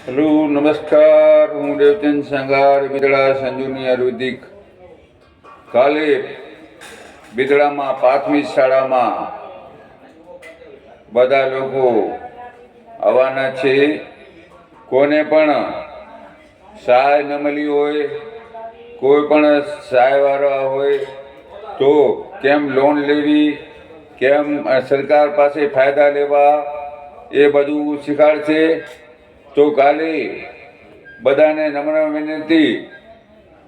Hello નમસ્કાર, હું દેવચંદ સંઘાર બિદડા સંજુની આયુર્વેદિક. કાલે બિદડામાં પ્રાથમિક શાળામાં બધા લોકો આવવાના છે. કોને પણ સહાય ન મળી હોય, કોઈ પણ સહાયવાળા હોય તો કેમ લોન લેવી, કેમ સરકાર પાસે ફાયદા લેવા, એ બધું શીખવાડશે. તો કાલે બધાને નમ્ર વિનંતી,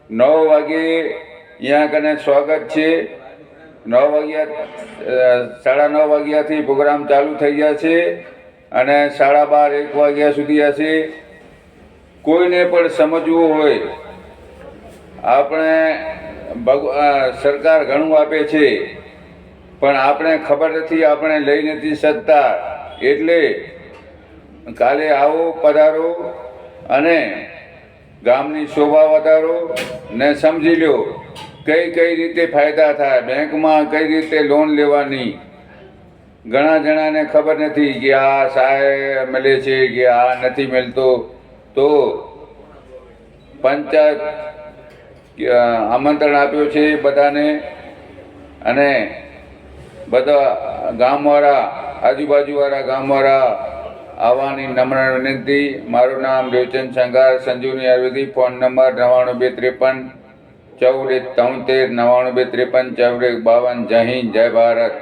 9 વાગે અહીંયા કને સ્વાગત છે. 9 વાગ્યા 9:30 વાગ્યાથી પ્રોગ્રામ ચાલુ થઈ ગયા છે અને 12:30 1 વાગ્યા સુધી હશે. કોઈને પણ સમજવું હોય, આપણે સરકાર ઘણું આપે છે પણ આપણે ખબર નથી, આપણે લઈ નથી શકતા. એટલે કાલે આવો, પધારો અને ગામની શોભા વધારો ને સમજી લો કઈ કઈ રીતે ફાયદા થાય, બેંકમાં કઈ રીતે લોન લેવાની. ઘણા જણાને ખબર નથી કે આ સહાય મળે છે કે આ નથી મળતો. તો પંચાયત આમંત્રણ આપ્યું છે બધાને અને બધા ગામવાળા, આજુબાજુવાળા ગામવાળા આવવાની નમ્ર વિનંતી. મારું નામ દેવચંદ સંઘાર, સંજીવની આયુર્વેદિક. Phone number 9253 1473, 9253 1452. જય હિન્દ, જય ભારત.